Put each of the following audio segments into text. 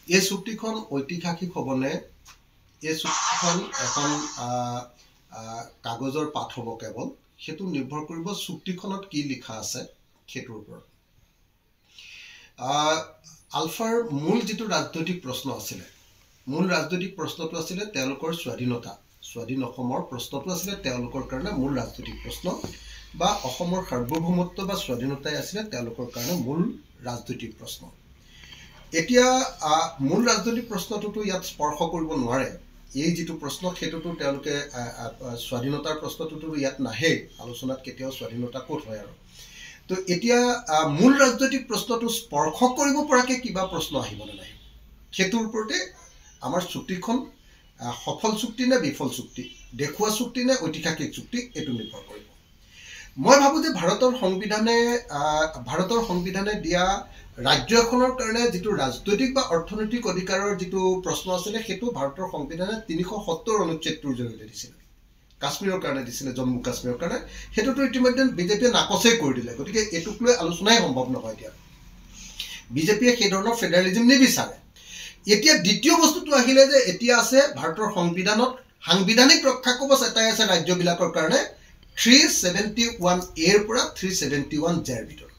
এই চুক্তিখন ঐতিহাসিক হ'বনে এই চুক্তিখন এখন কাগজৰ পাঠ হ'ব কেৱল সেইটো নিৰ্ভৰ কৰিব চুক্তিখনত কি লিখা আছে সেইটোৰ ওপৰত আলফাৰ মূল যেটো ৰাজনৈতিক প্ৰশ্ন আছিলে মূল ৰাজনৈতিক প্ৰশ্নটো আছিলে তেওঁলোকৰ স্বাধীন অসমৰ প্ৰশ্নটো আছিলে তেওঁলোকৰ কাৰণে মূল ৰাজনৈতিক প্ৰশ্ন বা অসমৰ সাৰ্বভৌমত্ব বা স্বাধীনতাই আছিলে তেওঁলোকৰ কাৰণে মূল ৰাজনৈতিক প্ৰশ্ন এতিয়া মূল ৰাজনৈতিক প্ৰশ্নটোতো ইয়াত স্পৰ্শ কৰিব নোৱাৰে এই যেটো প্ৰশ্ন সেইটোতো তেওঁলোকে স্বাধীনতাৰ প্ৰশ্নটোতো ইয়াত নাহে আলোচনাত কেতিয়াও স্বাধীনতা ক'ত হয় আৰু তো এতিয়া মূল ৰাজনৈতিক প্ৰশ্নটো স্পৰ্শ কৰিব পৰাকে কিবা প্ৰশ্ন আহিবনে নাই সেইটোৰ ওপৰতে আমাৰ চুক্তিখন সফল চুক্তি নে বিফল চুক্তি দেখুৱা চুক্তি নে ঐতিহাসিক চুক্তি এটো নিৰ্ভৰ কৰিব মই ভাবো যে ভাৰতৰ সংবিধানে দিয়া ৰাজ্য এখনৰ কাৰণে যেটো ৰাজনৈতিক বা অৰ্থনৈতিক অধিকাৰৰ যেটো প্ৰশ্ন আছিল হেতু ভাৰতৰ সংবিধানে 370 অনুচ্ছেদৰ জৰিয়তে দিছিল কাশ্মীৰৰ কাৰণে দিছিল জম্মু কাশ্মীৰৰ কাৰণে হেতুটো ইতিমধ্যে বিজেপিয়ে নাকচে কৰি দিলে গতিকে এটুক লৈ আলোচনাই সম্ভৱ নহয় এতিয়া বিজেপিয়ে সেই ধৰণৰ ফেডাৰেলিজম নিবিচাৰে এতিয়া দ্বিতীয় বস্তুটো আহিলে যে এতিয়া আছে ভাৰতৰ সংবিধানত সাংবিধানিক ৰক্ষা কবচ এটাই আছে ৰাজ্যবিলাকৰ কাৰণে 371 এৰ পৰা 371 জেৰ ভিতৰত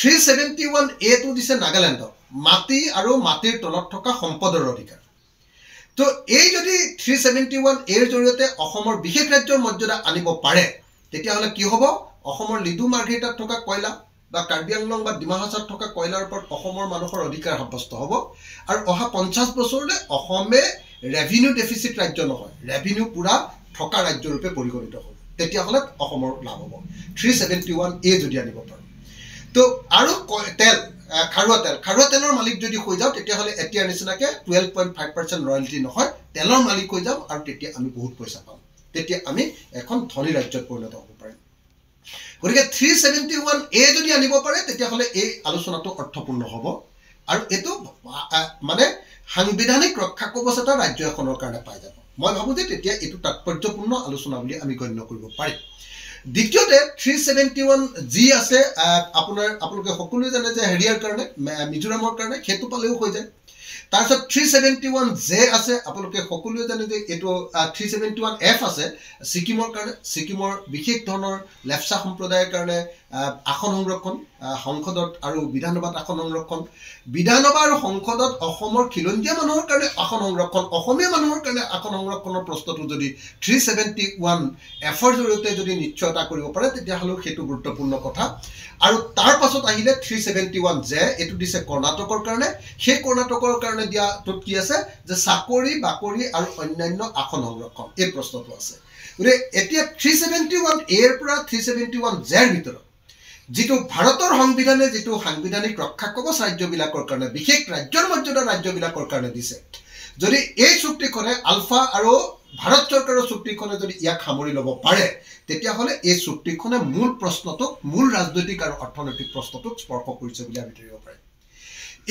371 এ টো দিছে নাগালেণ্ডক মাটি আৰু মাটিৰ তলত থকা সম্পদৰ অধিকাৰ তো এই যদি 371 এৰ জৰিয়তে অসমৰ বিশেষ ৰাজ্যৰ মৰ্যাদা আনিব পাৰে তেতিয়া হলে কি হ'ব অসমৰ লিডু মাৰ্ঘেৰিটাত থকা কয়লা বা কাৰ্বি আংলং বা ডিমা হাছাওত থকা কয়লাৰ ওপৰত অসমৰ মানুহৰ অধিকাৰ সাব্যস্ত হ'ব আৰু অহা 50 বছৰলৈ অসমে ৰেভিনিউ ডেফিসিট ৰাজ্য নহয় ৰেভিনিউ পুৰা থকা ৰাজ্য ৰূপে পৰিগণিত হ'ব তেতিয়া হলে অসমৰ লাভ হ'ব 371 এ যদি আনিব পাৰে তো আৰু তেল খাৰুৱা তেলৰ মালিক যদি হৈ যাও তেতিয়া হলে এতিয়াৰ নিচিনাকে 12.5% ৰয়্যালটি নহয় তেলৰ মালিক হৈ যাম আৰু তেতিয়া আমি বহুত পইচা পাম তেতিয়া আমি এখন ধনী ৰাজ্যত পৰিণত হ'ব পাৰিম গতিকে 371 এ যদি আনিব পাৰে তেতিয়া হলে এই আলোচনাটো অৰ্থপূৰ্ণ হ'ব আৰু এটো মানে সাংবিধানিক ৰক্ষা কবচ এটা ৰাজ্য এখনৰ কাৰণে পাই যাব মই ভাবো যে তেতিয়া এটো তাৎপৰ্যপূৰ্ণ আলোচনা বুলি আমি গণ্য কৰিব পাৰিম দ্বিতীয়তে 371 জি আছে আপোনালোকে সকলোৱে জানে যে হেৰিয়াৰ কাৰণে মিজোৰামৰ কাৰণে হেতু পালেও হৈ যায় তাৰছত 371 জে আছে আপোনালোকে সকলোৱে জানে যে এটো 371 এফ আছে সিকিমৰ কাৰণে সিকিমৰ বিশেষ ধৰণৰ লেফসা সম্প্ৰদায়ৰ কাৰণে আসন সংৰক্ষণ সংসদত আৰু বিধানসভাত আসন সংৰক্ষণ বিধানসভা আৰু সংসদত অসমৰ খিলঞ্জীয়া মানুহৰ কাৰণে আসন সংৰক্ষণ অসমীয়া মানুহৰ কাৰণে আসন সংৰক্ষণৰ প্ৰস্তুতি যদি 371 এফৰ জৰিয়তে যদি নিশ্চয়তা কৰিব পাৰে তেতিয়া হলো হেতু গুৰুত্বপূৰ্ণ কথা আৰু তাৰ পাছত আহিলে 371 জে এটো দিছে কৰ্ণাটকৰ কাৰণে সেই কৰ্ণাটকৰ কাৰণে দিয়া তত কি আছে যে চাকৰি বাকৰি আৰু অন্যান্য আসন সংৰক্ষণ এই প্ৰশ্নটো আছে গৰে এতিয়া 371 এৰ পৰা 371 জেৰ ভিতৰত যেটো ভাৰতৰ সংবিধানে যেটো সাংবিধানিক ৰক্ষা কবচ ৰাজ্যবিলাকৰ কাৰণে বিশেষ ৰাজ্যৰ মৰ্যাদা ৰাজ্যবিলাকৰ কাৰণে দিছে যদি এই চুক্তিখনে আলফা আৰু ভাৰত চৰকাৰৰ চুক্তিখনে যদি ইয়াক সামৰি ল'ব পাৰে তেতিয়া হলে এই চুক্তিখনে মূল প্ৰশ্নটোক মূল ৰাজনৈতিক আৰু অৰ্থনৈতিক প্ৰশ্নটোক স্পৰ্শ কৰিছে বুলি আমি ধৰিব পাৰিম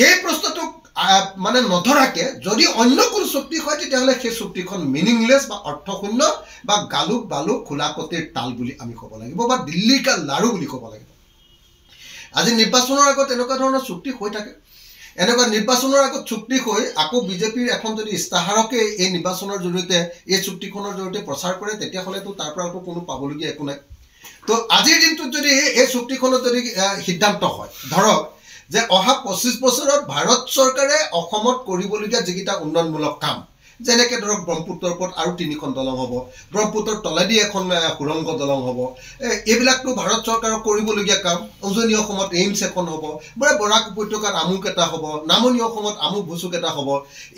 এই প্ৰশ্নটোক মানে নধৰাকে যদি অন্য কোন চুক্তি হয় তেতিয়া হলে সেই চুক্তিখন মিনিংলেছ বা অৰ্থশূন্য বা গালুক বালুক খোলাকতিৰ তাল বুলি আমি ক'ব লাগিব বা দিল্লী কা লাৰু বুলি ক'ব লাগিব আজি নিৰ্বাচনৰ আগত এনেকুৱা ধৰণৰ চুক্তি হৈ থাকে এনেকুৱা নিৰ্বাচনৰ আগত চুক্তি হৈ আকৌ বিজেপিৰ এখন যদি ইস্তাহাৰকে এই নিৰ্বাচনৰ জৰিয়তে এই চুক্তিখনৰ জৰিয়তে প্ৰচাৰ কৰে তেতিয়া হলে তো তাৰ পৰাটো কোনো পাবলগীয়া একো নাই তো আজিৰ দিনটোত যদি এই চুক্তিখনত যদি সিদ্ধান্ত হয় ধৰক যে অহা 25 বছৰত ভাৰত চৰকাৰে অসমত কৰিবলগীয়া যিকিটা উন্নয়নমূলক কাম যেনেকে ধৰক ব্ৰহ্মপুত্ৰৰ ওপৰত আৰু 3খন দলং হ'ব ব্ৰহ্মপুত্ৰৰ তলেদি এখন সুৰংগ দলং হ'ব এইবিলাকটো ভাৰত চৰকাৰৰ কৰিবলগীয়া কাম উজনি অসমত এইমছ এখন হ'ব বৰাক উপত্যকাত আমুক এটা হ'ব নামনি অসমত আমুক ভুচুক এটা হ'ব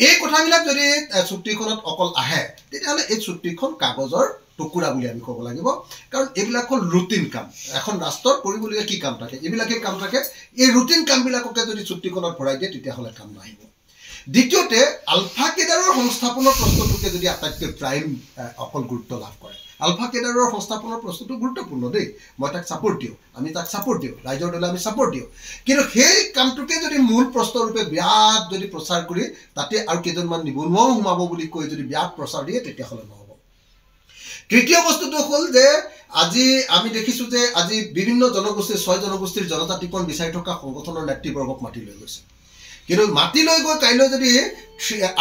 এই কথাবিলাক যদি চুক্তিখনত অকল আহে তেতিয়াহলে এই চুক্তিখন কাগজৰ টুকুৰা বুলি আমি ক'ব লাগিব কাৰণ এইবিলাক হল ৰুটিন কাম এখন ৰাষ্ট্ৰৰ কৰিবলগীয়া কি কাম থাকে এইবিলাকে কাম থাকে এই ৰুটিন কামবিলাককে যদি চুক্তিখনত ভৰাই দিয়ে তেতিয়াহলে কাম নাহিব দ্বিতীয়তে আলফা কেডাৰৰ সংস্থাপনৰ প্ৰশ্নটোকে যদি আটাইতকৈ প্ৰাইম অকল গুৰুত্ব লাভ কৰে আলফা কেডাৰৰ সংস্থাপনৰ প্ৰশ্নটো গুৰুত্বপূৰ্ণ দেই মই তাক সাপোৰ্ট দিও আমি তাক সাপোৰ্ট দিও ৰাইজৰ দলে আমি সাপোৰ্ট দিও কিন্তু সেই কামটোকে যদি মূল প্ৰশ্ন ৰূপে ব্যাত যদি প্ৰচাৰ কৰি তাতে আৰু কেইজনমান নিবনুৱাও সোমাব বুলি কৈ যদি ব্যাত প্ৰচাৰ দিয়ে তেতিয়াহলে নহব তৃতীয় বস্তুটো হল যে আজি আমি দেখিছো যে আজি বিভিন্ন জনগোষ্ঠীৰ 6 জনগোষ্ঠীৰ জনতা টিকন বিচাৰি থকা সংগঠনৰ নেতৃবৰ্গক মাতি লৈ গৈছে কিন্তু মাটি লৈ গৈ কাইলৈ যদি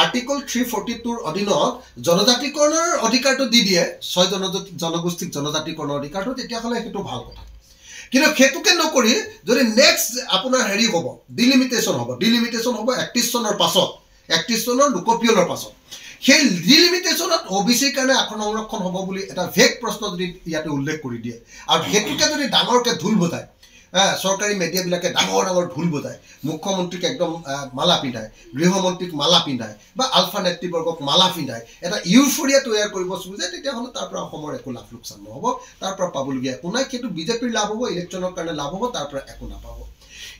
আৰ্টিকল 342 অধীনত জনজাতিকৰণৰ অধিকাৰটো দি দিয়ে 6 জনগোষ্ঠীক জনজাতিকৰণৰ অধিকাৰটো তেতিয়াহ'লে সেইটো ভাল কথা কিন্তু হেতুকে নকৰি যদি নেক্সট আপোনাৰ হেৰি হ'ব ডিলিমিটেশন হ'ব 31 চনৰ পাছত 31 চনৰ লোকপিয়লৰ পাছত সেই ডিলিমিটেশনত ওবিসিৰ কাৰণে এখন সংৰক্ষণ হ'ব বুলি এটা ভেগ প্ৰশ্ন যদি ইয়াতে উল্লেখ কৰি দিয়ে আৰু হেতুকে যদি ডাঙৰকে ঢোল বজায় সৰকাৰি মিডিয়া বিলাকে ডাঙৰ ডাঙৰ ঢোল বজায় মুখ্যমন্ত্ৰীক একদম মালা পিন্ধায় গৃহমন্ত্ৰীক মালা পিন্ধায় বা আলফা নেতৃবৰ্গক মালা পিন্ধায় এটা ইউফোৰিয়া তৈয়াৰ কৰিব খুজে তেতিয়াহ'লে তাৰ পৰা অসমৰ একো লাভ লোকচান নহ'ব তাৰ পৰা পাবলগীয়া একো নাই কিন্তু বিজেপিৰ লাভ হ'ব ইলেকশ্যনৰ কাৰণে লাভ হ'ব তাৰ পৰা একো নাপাব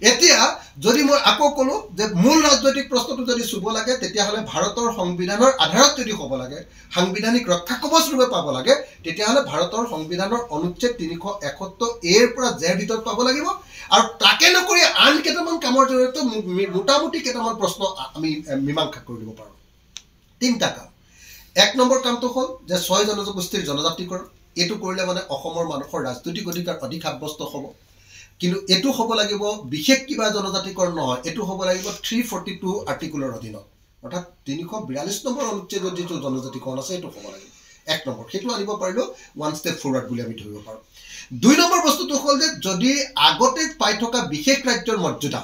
এতিয়া যদি মই আকৌ কলো যে মূল ৰাজনৈতিক প্ৰশ্নটো যদি চুব লাগে তেতিয়াহ'লে ভাৰতৰ সংবিধানৰ আধাৰত যদি হ'ব লাগে সাংবিধানিক ৰক্ষা কবচ ৰূপে পাব লাগে তেতিয়াহ'লে ভাৰতৰ সংবিধানৰ অনুচ্ছেদ 371 এৰ পৰা জেৰ ভিতৰত পাব লাগিব আৰু তাকে নকৰি আন কেইটামান কামৰ জৰিয়তে মোটামুটি কেইটামান প্ৰশ্ন আমি মীমাংসা কৰি দিব পাৰোঁ তিনিটা কাম এক নম্বৰ কামটো হ'ল যে 6 জনগোষ্ঠীৰ জনজাতিকৰণ এইটো কৰিলে মানে অসমৰ মানুহৰ ৰাজনৈতিক অধিকাৰ অধিক সাব্যস্ত হ'ব কিন্তু এটো হ'ব লাগিব বিশেষ কিবা জনজাতিকৰণ নহয় এটো হ'ব লাগিব 342 আৰ্টিকলৰ অধীনত অৰ্থাৎ 342 নম্বৰ অনুচ্ছেদত যেটো জনজাতিকৰণ আছে এটো হ'ব লাগিব এক নম্বৰ হেতু আনিব পাৰিলো ওয়ান স্টেপ ফৰৱাৰ্ড বুলি আমি ধৰিব পাৰো দুই নম্বৰ বস্তুটো হ'ল যে যদি আগতে পাই থকা বিশেষ ৰাজ্যৰ মৰ্যাদা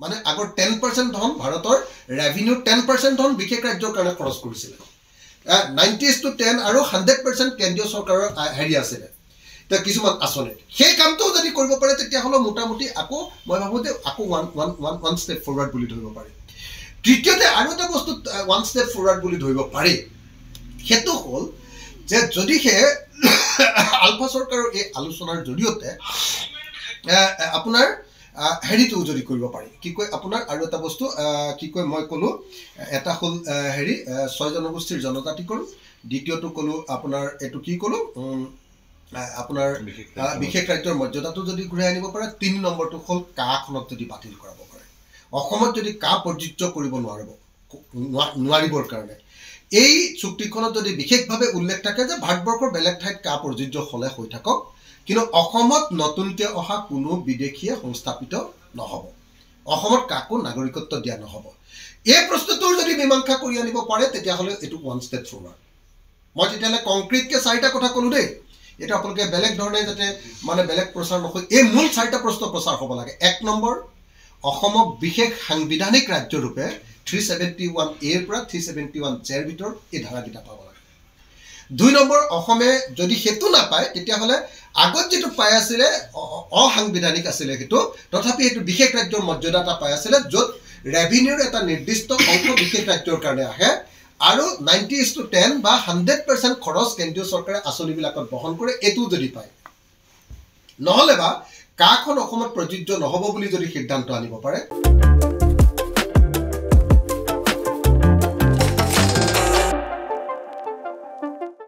মানে আগৰ 10% ধন ভাৰতৰ ৰেভিনিউ 10% ধন বিশেষ ৰাজ্যৰ কাৰণে খৰচ কৰিছিল 90:10 আৰু 100% কেন্দ্ৰীয় চৰকাৰৰ হেৰি আছিল তা কিছুমান আসনে সেই কামটো যদি কৰিব পাৰে তেতিয়া হলো মোটামুটি আকৌ মই ভাবো যে আকৌ ওয়ান স্টেপ ফৰৱাৰ্ড বুলি ধৰিব পাৰি তৃতীয়তে আৰু এটা বস্তু ওয়ান স্টেপ ফৰৱাৰ্ড বুলি ধৰিব পাৰি হেতু হ'ল যে যদি হে আলফা চৰকাৰৰ এই আলোচনাৰ জৰিয়তে আপোনাৰ হেৰিটো যদি কৰিব পাৰি কি কয় আপোনাৰ আৰু এটা বস্তু কি কয় মই কলো এটা হ'ল হেৰি 6 জনগোষ্ঠীৰ জনজাতিকৰণ দ্বিতীয়টো কলো আপোনাৰ এটো কি কলো আপোনাৰ বিশেষ ৰাজ্যৰ মৰ্যাদাটো যদি ঘূৰাই আনিব পাৰে 3 নম্বৰটো হ'ল কাখনক যদি বাতিল কৰাব পাৰে অসমত যদি কা প্ৰযোজ্য কৰিব নোৱাৰিবৰ কাৰণে এই চুক্তিখনত যদি বিশেষভাৱে উল্লেখ থাকে যে ভাৰতবৰ্ষৰ বেলেগ ঠাইত কা প্ৰযোজ্য হলে হৈ থাকক কিন্তু অসমত নতুনকৈ অহা কোনো বিদেশীয়ে সংস্থাপিত নহব অসমত কাকো নাগৰিকত্ব দিয়া নহব এই প্ৰশ্নটোৰ যদি মীমাংসা কৰি আনিব পাৰে তেতিয়াহ'লে এটো ওয়ান স্টেপ ফৰৱাৰ্ড মই তেতিয়ালে কংক্ৰিটকে চাৰিটা কথা কলো দেই এটা আপোনালোকে বেলেগ ধৰণে যাতে মানে বেলেগ প্ৰচাৰ নহয় এই মূল চাৰিটা প্ৰশ্ন প্ৰচাৰ হ'ব লাগে এক নম্বৰ অসমক বিশেষ সাংবিধানিক ৰাজ্য ৰূপে 371 এৰ পৰা 371 জেৰ ভিতৰত এই ধাৰাগিটা পাব লাগে দুই নম্বৰ অসমে যদি হেতু নাপায় তেতিয়াহ'লে আগত যেটো পাই আছিল অসাংবিধানিক আছিল হেতু তথাপি হেতু বিশেষ ৰাজ্যৰ মৰ্যাদা এটা পাই আছিল য'ত ৰেভিনিউৰ এটা নিৰ্দিষ্ট অংশ বিশেষ ৰাজ্যৰ কাৰণে আহে আৰু 90:10 বা 100% খৰচ কেন্দ্ৰীয় চৰকাৰে আঁচনিবিলাকত বহন কৰে এটো যদি পায় নহলে বা কাখন অসমত প্ৰযোজ্য নহব বুলি যদি সিদ্ধান্ত আনিব পাৰে